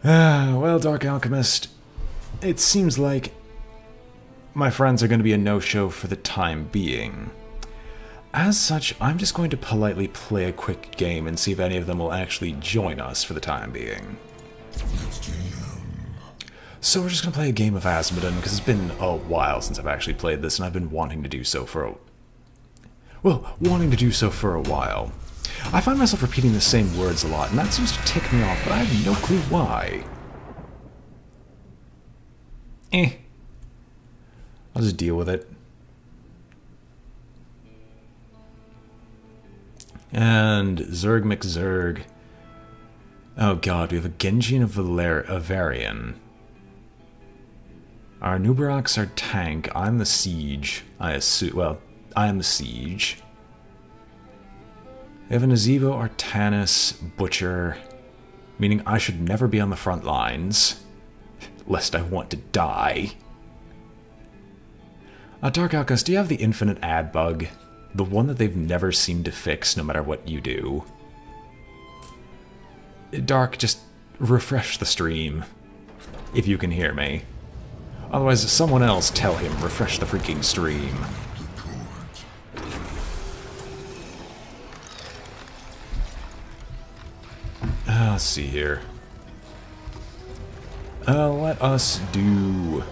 Well, Dark Alchemist, it seems like my friends are going to be a no-show for the time being. As such, I'm just going to politely play a quick game and see if any of them will actually join us for the time being. So we're just going to play a game of Asmodon, because it's been a while since I've actually played this, and I've been wanting to do so for a while. I find myself repeating the same words a lot, and that seems to tick me off, but I have no clue why. I'll just deal with it. And Zerg McZerg. Oh god, we have a Genji and a Varian. Our Nubarak's our tank. I'm the siege. I assume. Well, I am the siege. We have an Azebo, Artanis, Butcher, meaning I should never be on the front lines, lest I want to die. Dark Alchemist, do you have the infinite ad bug? The one that they've never seemed to fix no matter what you do. Dark, just refresh the stream, if you can hear me. Otherwise, someone else tell him, refresh the freaking stream. Let's see here. Let us do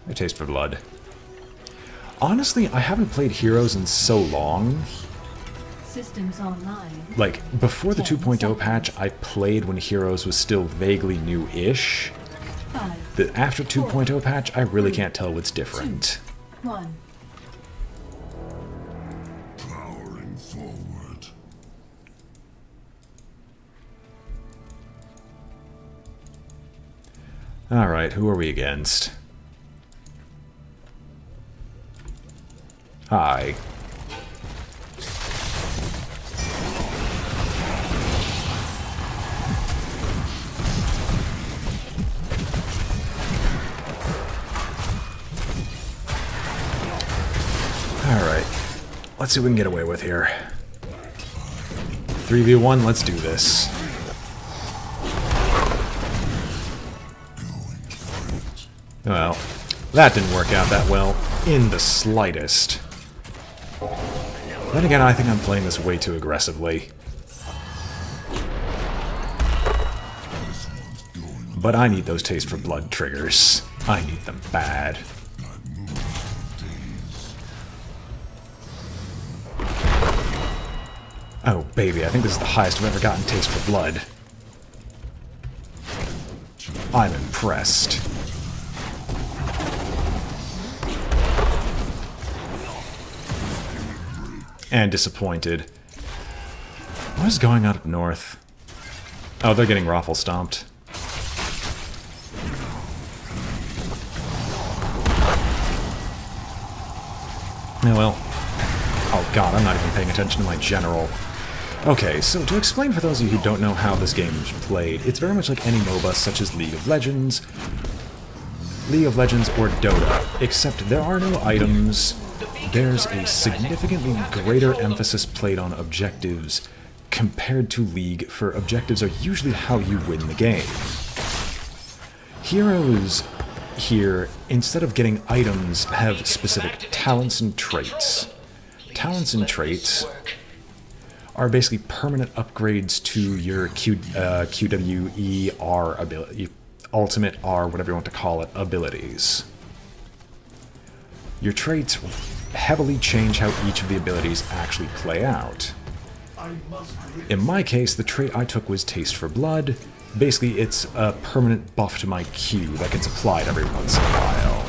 a Taste for Blood. Honestly, I haven't played Heroes in so long. Systems online. Like, before the 2.0 patch, I played when Heroes was still vaguely new-ish. The after 2.0 patch, I really can't tell what's different. 2, 1. Powering forward. Alright, who are we against? Hi. Alright. Let's see what we can get away with here. 3v1, let's do this. Well, that didn't work out that well in the slightest. Then again, I think I'm playing this way too aggressively. But I need those Taste for Blood triggers. I need them bad. Oh, baby, I think this is the highest I've ever gotten Taste for Blood. I'm impressed. And disappointed. What is going on up north? Oh, they're getting raffle stomped. Oh well. Oh god, I'm not even paying attention to my general. Okay, so to explain for those of you who don't know how this game is played, it's very much like any MOBA such as League of Legends or Dota, except there are no items. There's a significantly greater emphasis played on objectives compared to League, for objectives are usually how you win the game. Heroes here, instead of getting items, have specific talents and traits. Talents and traits are basically permanent upgrades to your QWE R ability, Ultimate R, whatever you want to call it, abilities. Your traits heavily change how each of the abilities actually play out. In my case, the trait I took was Taste for Blood. Basically, it's a permanent buff to my Q that gets applied every once in a while.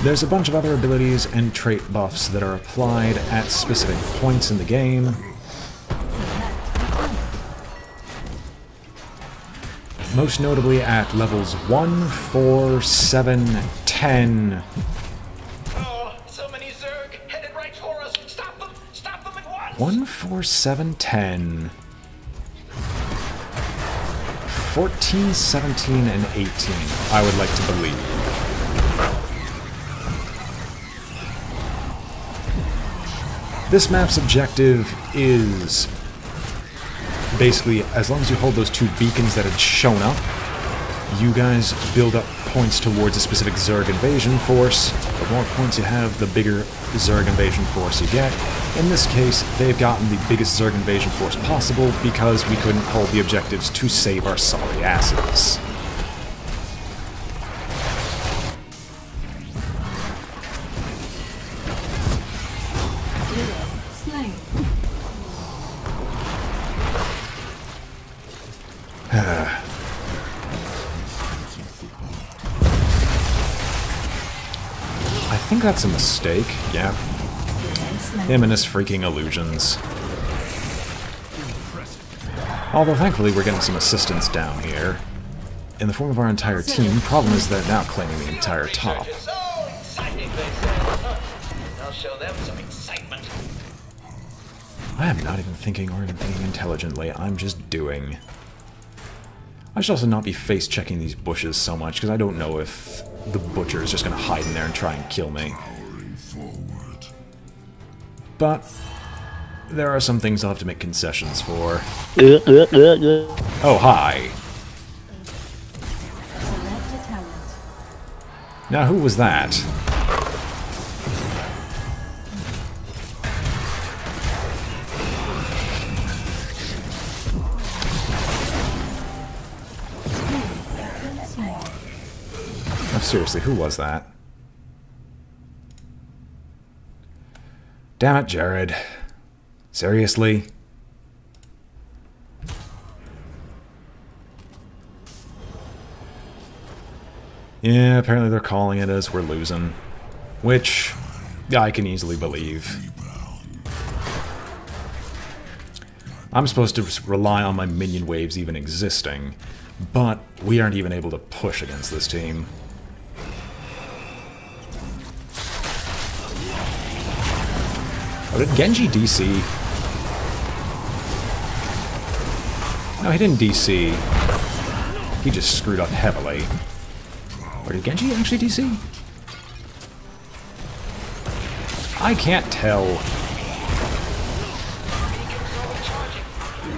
There's a bunch of other abilities and trait buffs that are applied at specific points in the game. Most notably at levels 1, 4, 7, 10. Oh, so many Zerg headed right for us. Stop them at once. 1, 4, 7, 10. 14, 17, and 18, I would like to believe. This map's objective is basically, as long as you hold those 2 beacons that had shown up, you guys build up points towards a specific Zerg invasion force. The more points you have, the bigger Zerg invasion force you get. In this case, they've gotten the biggest Zerg invasion force possible because we couldn't hold the objectives to save our sorry asses. Slain. I think that's a mistake, yeah. Him and his freaking illusions. Although thankfully we're getting some assistance down here. In the form of our entire team. Problem is they're now claiming the entire top. So exciting, they say. I'll show them some excitement. I am not even thinking or even thinking intelligently, I'm just doing. I should also not be face-checking these bushes so much, because I don't know if the butcher is just going to hide in there and try and kill me. But there are some things I'll have to make concessions for. Oh, hi. Select a talent. Now, who was that? Oh, seriously, who was that? Damn it, Jared. Seriously? Yeah, apparently they're calling it as we're losing. Which I can easily believe. I'm supposed to rely on my minion waves even existing, but we aren't even able to push against this team. Oh, did Genji DC? No, he didn't DC. He just screwed up heavily. Or did Genji actually DC? I can't tell. The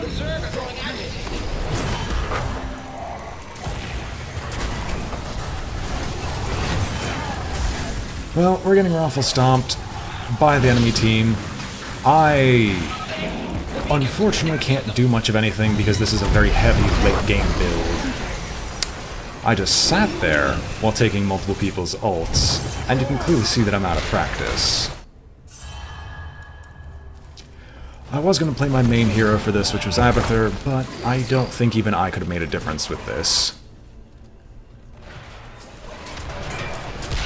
Zerg are growing agitated. Well, we're getting raffle stomped by the enemy team. I unfortunately can't do much of anything because this is a very heavy late game build. I just sat there while taking multiple people's ults, and you can clearly see that I'm out of practice. I was going to play my main hero for this, which was Abathur, but I don't think even I could have made a difference with this.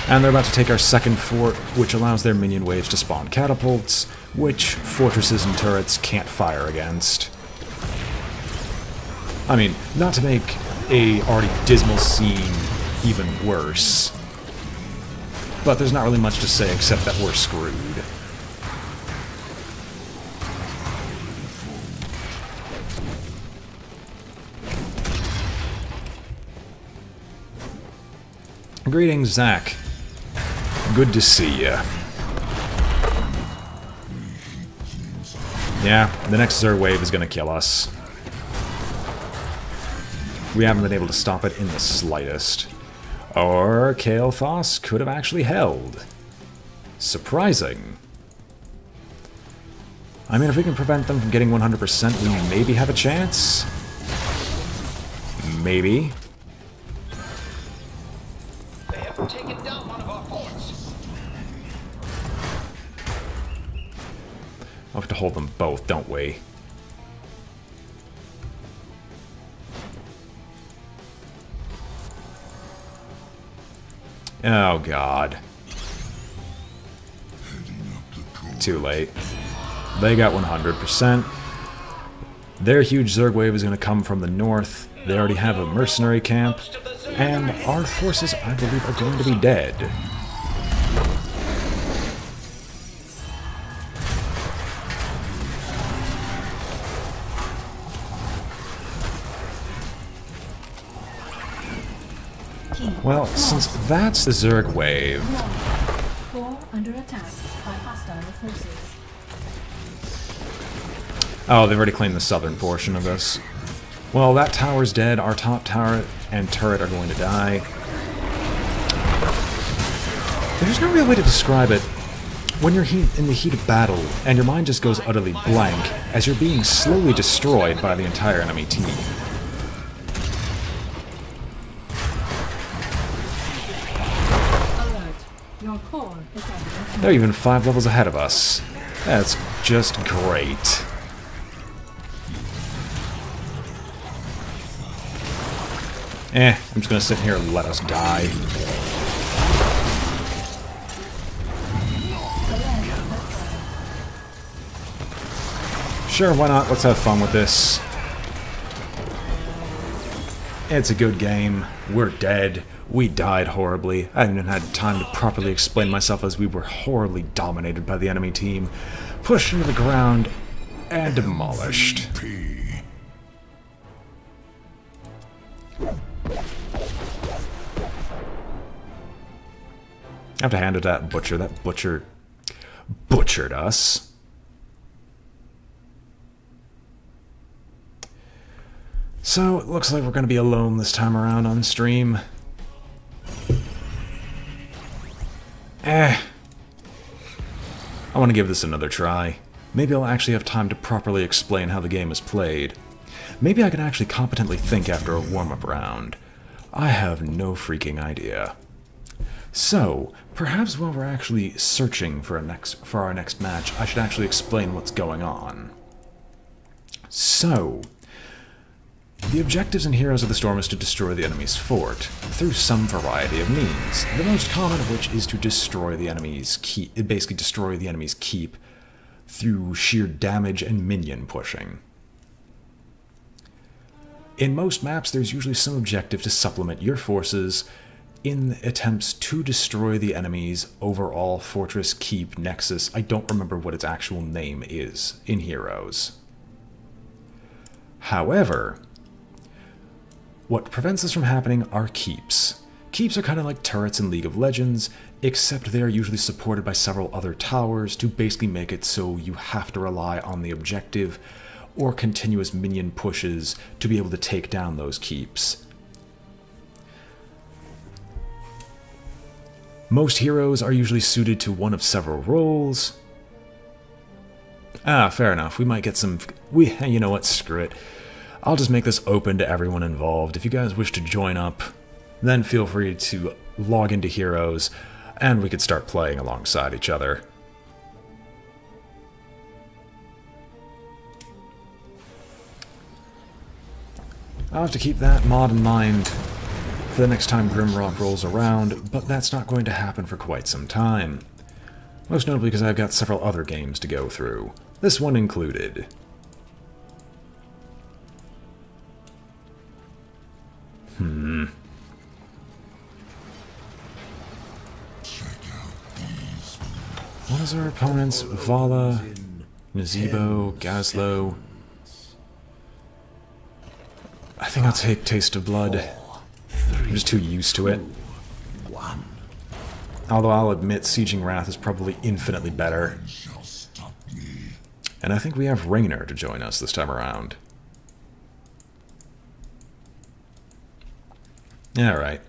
And they're about to take our second fort, which allows their minion waves to spawn catapults, which fortresses and turrets can't fire against. I mean, not to make a already dismal scene even worse, but there's not really much to say except that we're screwed. Greetings, Zach. Good to see ya. Yeah, the next Zerg wave is gonna kill us. We haven't been able to stop it in the slightest. Or Kael'thas could have actually held. Surprising. I mean, if we can prevent them from getting 100%, we maybe have a chance? Maybe. They have taken down one of our forts. We'll have to hold them both, don't we? Oh, God. Too late. They got 100%. Their huge Zerg wave is going to come from the north. They already have a mercenary camp. And our forces, I believe, are going to be dead. Well, since that's the Zerg wave... Core under attack by hostile forces. Oh, they've already claimed the southern portion of this. Well, that tower's dead. Our top tower and turret are going to die. There's no real way to describe it. When you're in the heat of battle, and your mind just goes utterly blank, as you're being slowly destroyed by the entire enemy team. Alert. Your core is under attack. They're even 5 levels ahead of us. That's just great. I'm just gonna sit here and let us die. Sure, why not? Let's have fun with this. It's a good game. We're dead. We died horribly. I haven't even had time to properly explain myself as we were horribly dominated by the enemy team, pushed into the ground, and demolished. I have to hand it to that butcher. That butcher butchered us. So, it looks like we're going to be alone this time around on stream. I want to give this another try. Maybe I'll actually have time to properly explain how the game is played. Maybe I can actually competently think after a warm-up round. I have no freaking idea. So, perhaps while we're actually searching for our next match, I should actually explain what's going on. So, the objectives in Heroes of the Storm is to destroy the enemy's fort, through some variety of means, the most common of which is to destroy the enemy's keep, basically destroy the enemy's keep through sheer damage and minion pushing. In most maps, there's usually some objective to supplement your forces in attempts to destroy the enemy's overall fortress, keep, nexus. I don't remember what its actual name is in Heroes. However, what prevents this from happening are keeps. Keeps are kind of like turrets in League of Legends, except they are usually supported by several other towers to basically make it so you have to rely on the objective or continuous minion pushes to be able to take down those keeps. Most heroes are usually suited to one of several roles. Fair enough. We might get some... You know what? Screw it. I'll just make this open to everyone involved. If you guys wish to join up, then feel free to log into Heroes, and we could start playing alongside each other. I'll have to keep that mod in mind for the next time Grimrock rolls around, but that's not going to happen for quite some time. Most notably because I've got several other games to go through, this one included. What is our opponents? Vala, Nazebo, Gazlo. I think I'll take Taste of Blood. I'm just too used to it. Although I'll admit Sieging Wrath is probably infinitely better. And I think we have Raynor to join us this time around. Alright.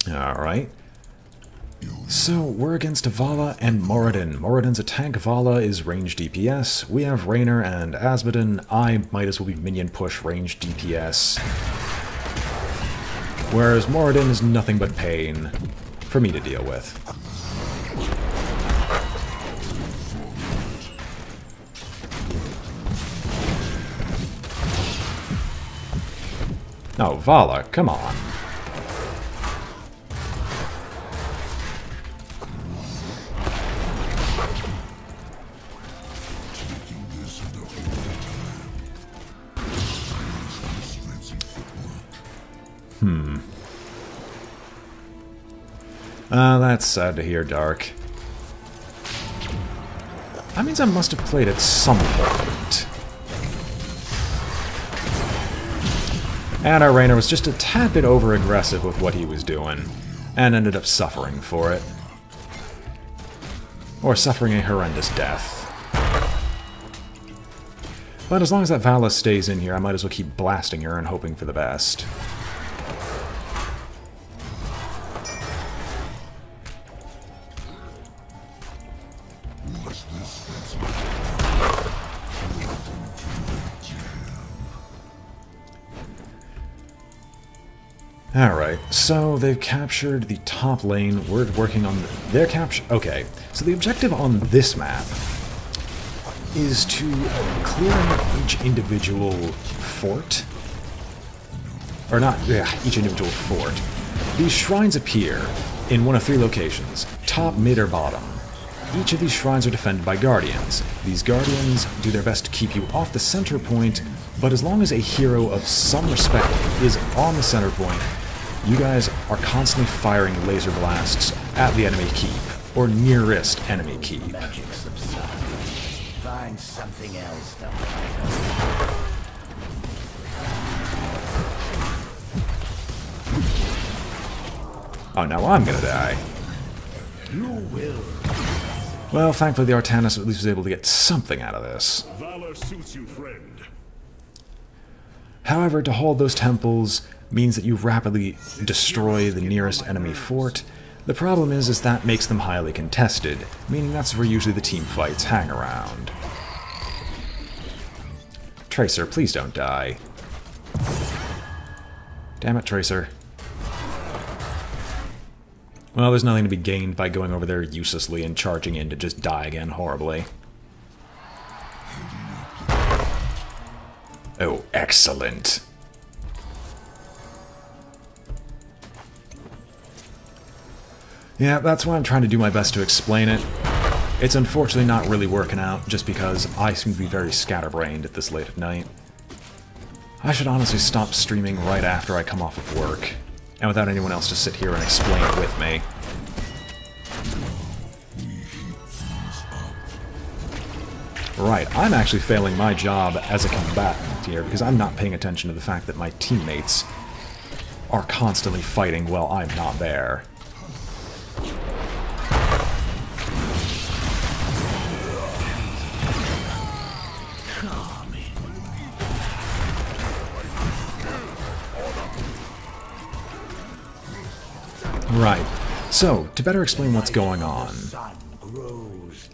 Alright. So, we're against Vala and Moradin. Moradin's a tank, Vala is range DPS. We have Raynor and Asmodin. I might as well be minion push range DPS. Whereas Moradin is nothing but pain for me to deal with. Oh, Vala, come on. That's sad to hear, Dark. That means I must have played at some point. And our Raynor was just a tad bit over-aggressive with what he was doing. and ended up suffering for it. Or suffering a horrendous death. But as long as that Vala stays in here, I might as well keep blasting her and hoping for the best. Alright, so they've captured the top lane. We're working on their capture. Okay, so the objective on this map is to clear out each individual fort. Or not, yeah, each individual fort. These shrines appear in one of three locations, top, mid, or bottom. Each of these shrines are defended by guardians. These guardians do their best to keep you off the center point, but as long as a hero of some respect is on the center point, you guys are constantly firing laser blasts at the enemy keep, or nearest enemy keep. Find something else to fight. Oh, now I'm gonna die. You will. Well, thankfully the Artanis at least was able to get something out of this. Valor suits you, friend. However, to hold those temples means that you rapidly destroy the nearest enemy fort. The problem is that makes them highly contested, meaning that's where usually the team fights hang around. Tracer, please don't die. Damn it, Tracer. Well, there's nothing to be gained by going over there uselessly and charging in to just die again horribly. Oh, excellent. Yeah, that's why I'm trying to do my best to explain it. It's unfortunately not really working out, just because I seem to be very scatterbrained at this late at night. I should honestly stop streaming right after I come off of work, and without anyone else to sit here and explain it with me. Right, I'm actually failing my job as a combatant here, because I'm not paying attention to the fact that my teammates are constantly fighting while I'm not there. Right, so, to better explain what's going on,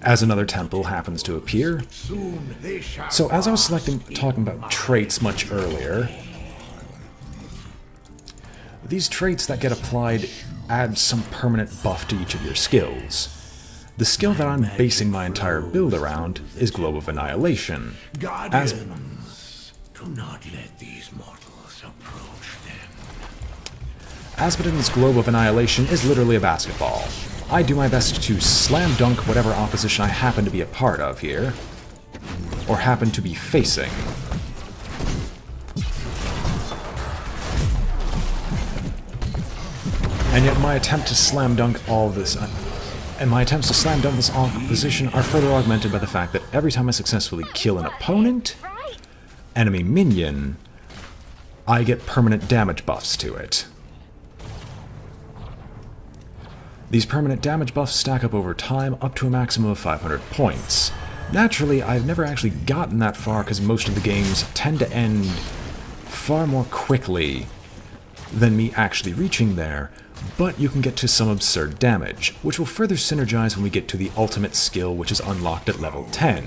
as another temple happens to appear. So as I was talking about traits much earlier, these traits that get applied add some permanent buff to each of your skills. The skill that I'm basing my entire build around is Globe of Annihilation. Do not let these mortals approach them. Asmodee's Globe of Annihilation is literally a basketball. I do my best to slam dunk whatever opposition I happen to be a part of here, or happen to be facing. And yet my attempt to slam dunk all of this, and my attempts to slam dunk this opposition are further augmented by the fact that every time I successfully kill an opponent, enemy minion, I get permanent damage buffs to it. These permanent damage buffs stack up over time, up to a maximum of 500 points. Naturally, I've never actually gotten that far because most of the games tend to end far more quickly than me actually reaching there, but you can get to some absurd damage, which will further synergize when we get to the ultimate skill, which is unlocked at level 10.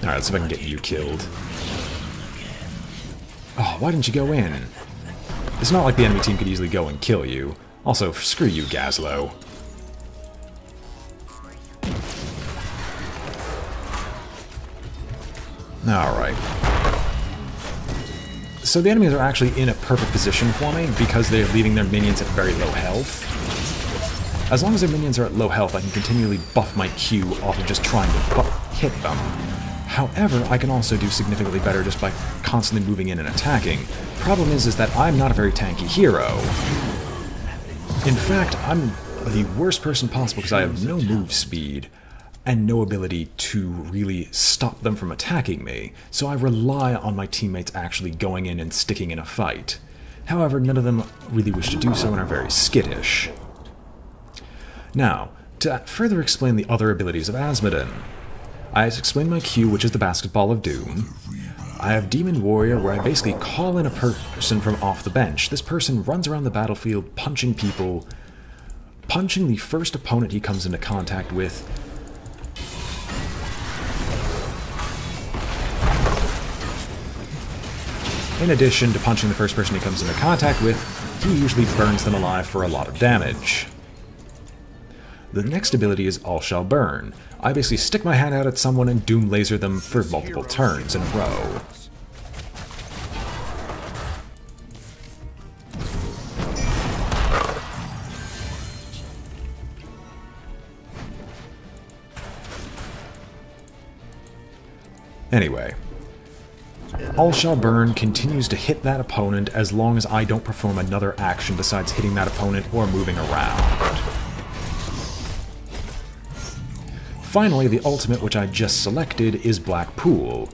Alright, let's see if I can get you killed. Oh, why didn't you go in? It's not like the enemy team could easily go and kill you. Also, screw you, Gazlo. Alright. So the enemies are actually in a perfect position for me because they're leaving their minions at very low health. As long as their minions are at low health, I can continually buff my Q off of just trying to hit them. However, I can also do significantly better just by constantly moving in and attacking. Problem is that I'm not a very tanky hero. In fact, I'm the worst person possible because I have no move speed and no ability to really stop them from attacking me, so I rely on my teammates actually going in and sticking in a fight. However, none of them really wish to do so and are very skittish. Now, to further explain the other abilities of Asmodin, I explained my Q, which is the Basketball of Doom. I have Demon Warrior, where I basically call in a person from off the bench. This person runs around the battlefield punching people, punching the first opponent he comes into contact with. In addition to punching the first person he comes into contact with, he usually burns them alive for a lot of damage. The next ability is All Shall Burn. I basically stick my hand out at someone and doom laser them for multiple turns in a row. Anyway, All Shall Burn continues to hit that opponent as long as I don't perform another action besides hitting that opponent or moving around. Finally, the ultimate, which I just selected, is Black Pool.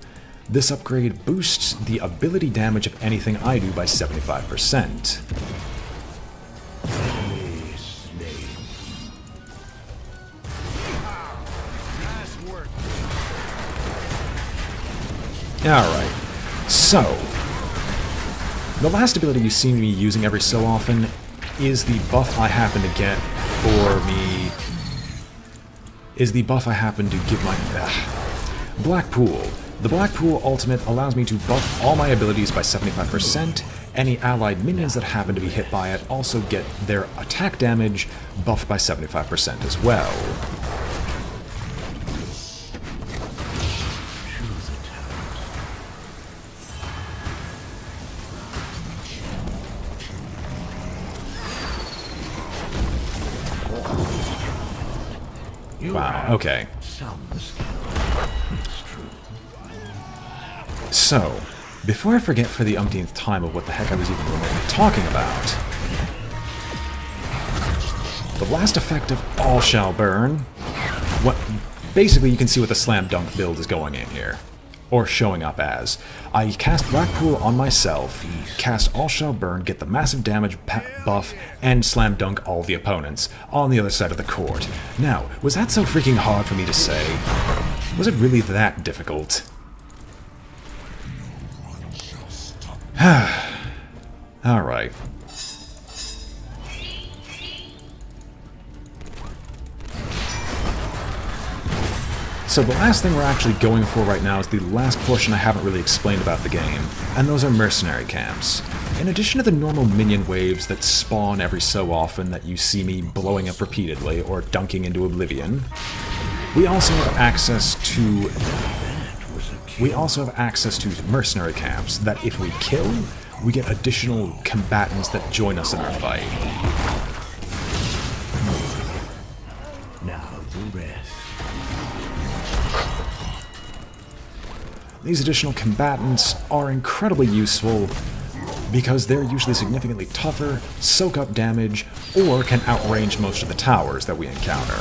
This upgrade boosts the ability damage of anything I do by 75%. Alright, so, the last ability you see me using every so often is the buff I happen to get for me, Black Pool. The Black Pool ultimate allows me to buff all my abilities by 75%. Any allied minions that happen to be hit by it also get their attack damage buffed by 75% as well. Wow, okay. So, before I forget for the umpteenth time of what the heck I was even talking about, the last effect of All Shall Burn, basically you can see what the Slam Dunk build is going in here, or showing up as. I cast Black Pool on myself, cast All Shall Burn, get the massive damage buff, and Slam Dunk all the opponents on the other side of the court. Now, was that so freaking hard for me to say? Was it really that difficult? Alright. So the last thing we're actually going for right now is the last portion I haven't really explained about the game, and those are mercenary camps. In addition to the normal minion waves that spawn every so often that you see me blowing up repeatedly or dunking into oblivion, we also have access to mercenary camps that if we kill, we get additional combatants that join us in our fight. Now the rest. These additional combatants are incredibly useful because they're usually significantly tougher, soak up damage, or can outrange most of the towers that we encounter.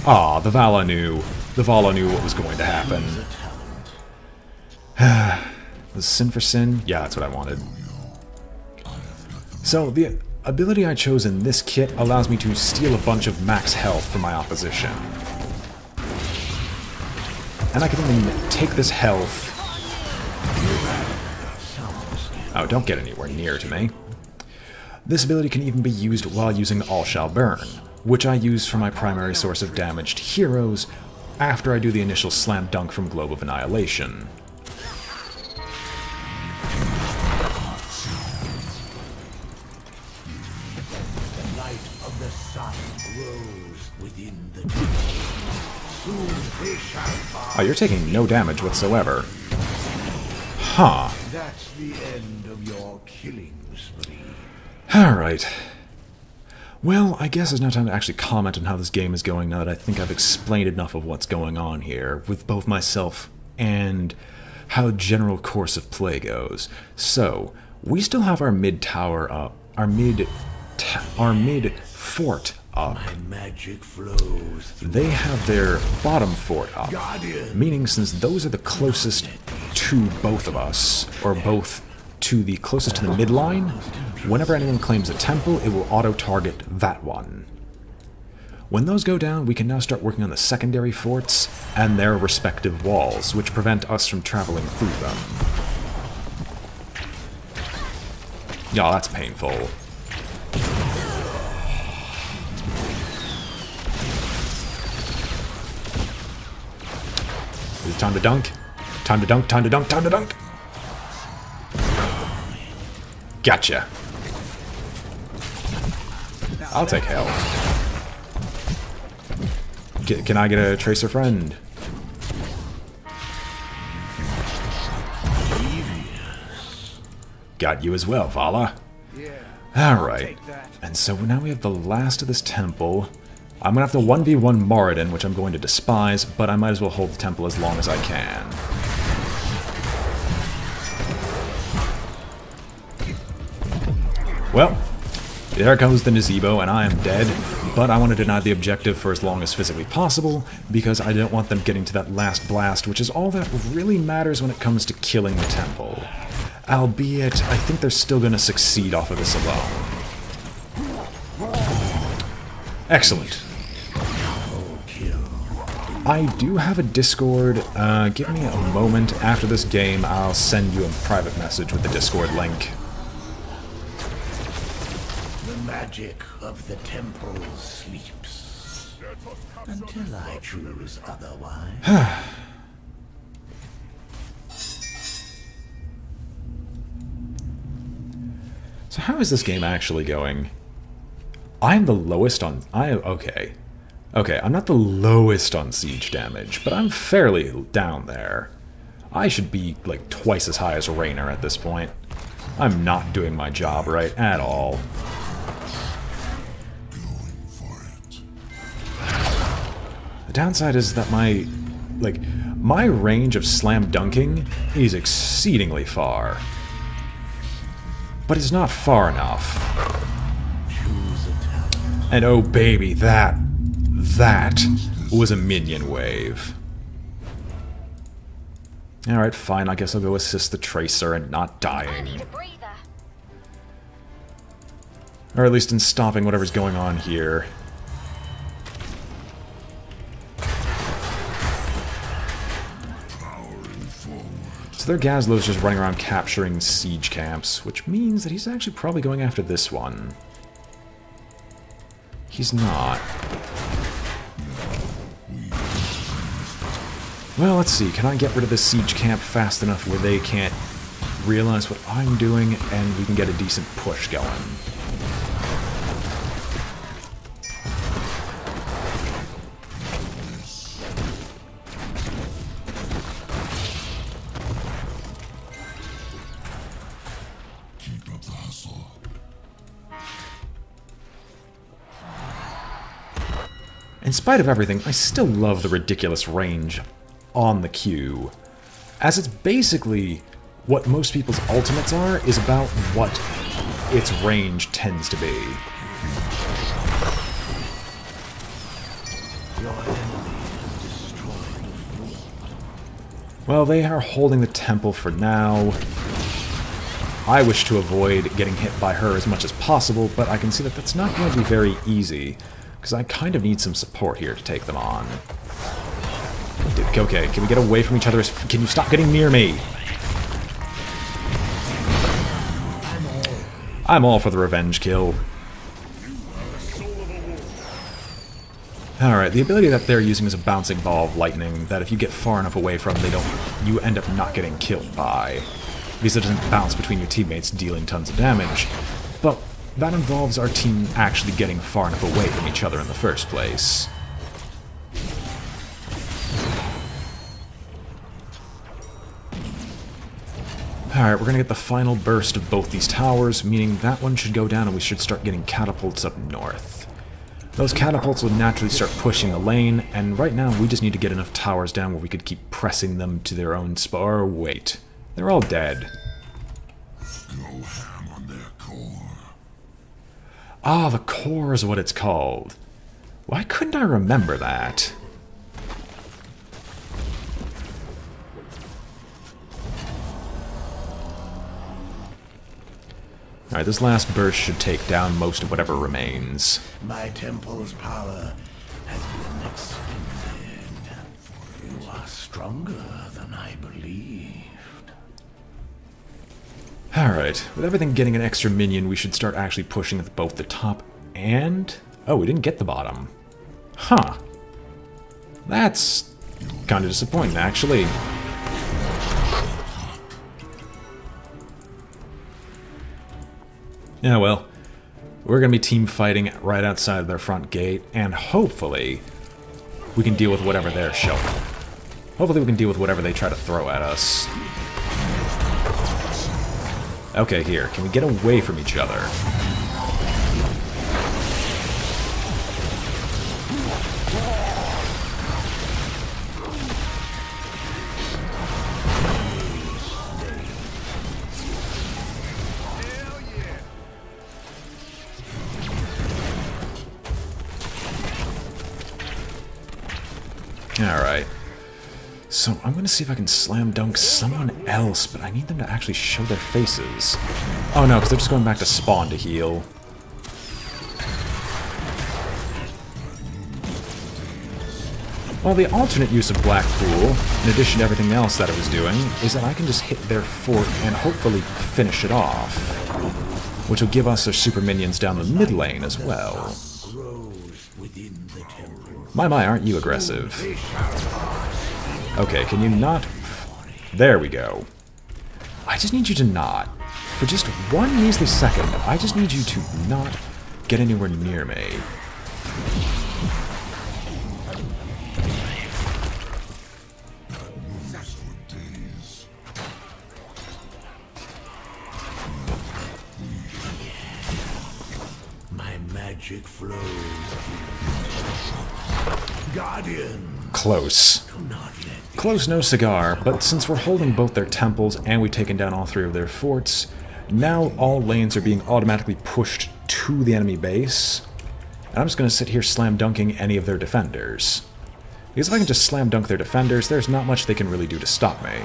Ah, the Vala knew. The Vala knew what was going to happen. The Sin for Sin? Yeah, that's what I wanted. So, the ability I chose in this kit allows me to steal a bunch of max health from my opposition. And I can even take this health... Oh, don't get anywhere near to me. This ability can even be used while using All Shall Burn, which I use for my primary source of damaged heroes after I do the initial Slam Dunk from Globe of Annihilation. Oh, you're taking no damage whatsoever. Huh. That's the end of your killing spree. Alright. Well, I guess it's now time to actually comment on how this game is going now that I think I've explained enough of what's going on here with both myself and how the general course of play goes. So, we still have our mid tower up, our mid fort up. My magic flows through. They have their bottom fort up, meaning since those are the closest to both of us, or both to the closest to the midline, whenever anyone claims a temple, it will auto-target that one. When those go down, we can now start working on the secondary forts and their respective walls, which prevent us from traveling through them. Yeah, that's painful. Is it time to dunk? Time to dunk, time to dunk, time to dunk! Gotcha. I'll take health. Can I get a tracer friend? Got you as well, Vala. Alright. And so now we have the last of this temple. I'm gonna have to 1v1 Moradin, which I'm going to despise, but I might as well hold the temple as long as I can. Well, there comes the Nazebo, and I am dead, but I want to deny the objective for as long as physically possible, because I don't want them getting to that last blast, which is all that really matters when it comes to killing the temple. Albeit, I think they're still going to succeed off of this alone. Excellent. I do have a Discord. Give me a moment. After this game, I'll send you a private message with the Discord link. Magic of the temple sleeps until I choose otherwise. So how is this game actually going? I'm the lowest on... Okay, I'm not the lowest on siege damage, but I'm fairly down there. I should be like twice as high as Raynor at this point. I'm not doing my job right at all. The downside is that my range of slam dunking is exceedingly far. But it's not far enough. And oh baby, that was a minion wave. Alright, fine, I guess I'll go assist the Tracer in not dying. Or at least in stopping whatever's going on here. So their Gazlo's just running around capturing siege camps, which means that he's actually probably going after this one. He's not. Well, let's see. Can I get rid of this siege camp fast enough where they can't realize what I'm doing and we can get a decent push going? Keep up the hustle. In spite of everything, I still love the ridiculous range on the Q, as it's basically what most people's ultimates are, is about what its range tends to be. Well, they are holding the temple for now. I wish to avoid getting hit by her as much as possible, but I can see that that's not going to be very easy, because I kind of need some support here to take them on. Okay, can we get away from each other? Can you stop getting near me? I'm all for the revenge kill. Alright, the ability that they're using is a bouncing ball of lightning that if you get far enough away from, you end up not getting killed by. Because it doesn't bounce between your teammates, dealing tons of damage. But that involves our team actually getting far enough away from each other in the first place. Alright, we're gonna get the final burst of both these towers, meaning that one should go down and we should start getting catapults up north. Those catapults will naturally start pushing the lane, and right now we just need to get enough towers down where we could keep pressing them to their own spar. Wait, they're all dead. Go ham on their core. Ah, the core is what it's called. Why couldn't I remember that? Alright, this last burst should take down most of whatever remains. My temple's power has been extended. You are stronger than I believed. Alright, with everything getting an extra minion, we should start actually pushing at both the top and... Oh, we didn't get the bottom. Huh. That's kind of disappointing, actually. Yeah, well, we're going to be team fighting right outside of their front gate, and hopefully we can deal with whatever they're showing. Hopefully we can deal with whatever they try to throw at us. Okay, here, can we get away from each other? Alright. So I'm going to see if I can slam dunk someone else, but I need them to actually show their faces. Oh no, because they're just going back to spawn to heal. Well, the alternate use of Black Pool, in addition to everything else that I was doing, is that I can just hit their fort and hopefully finish it off. Which will give us our super minions down the mid lane as well. My, aren't you aggressive? Okay, can you not? There we go. I just need you to not. For just one measly second, I just need you to not get anywhere near me. My magic flows. Guardian. Close. Close no cigar, but since we're holding both their temples and we've taken down all three of their forts, now all lanes are being automatically pushed to the enemy base. And I'm just going to sit here slam dunking any of their defenders. Because if I can just slam dunk their defenders, there's not much they can really do to stop me.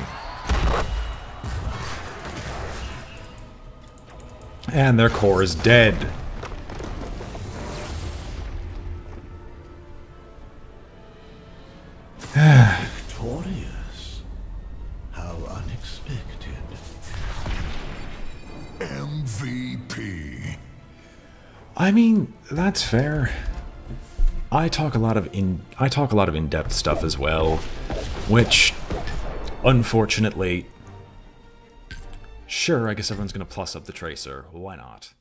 And their core is dead. Victorious. How unexpected. MVP. I mean, that's fair. I talk a lot of in-depth stuff as well, which, unfortunately, sure, I guess everyone's gonna plus up the Tracer. Why not?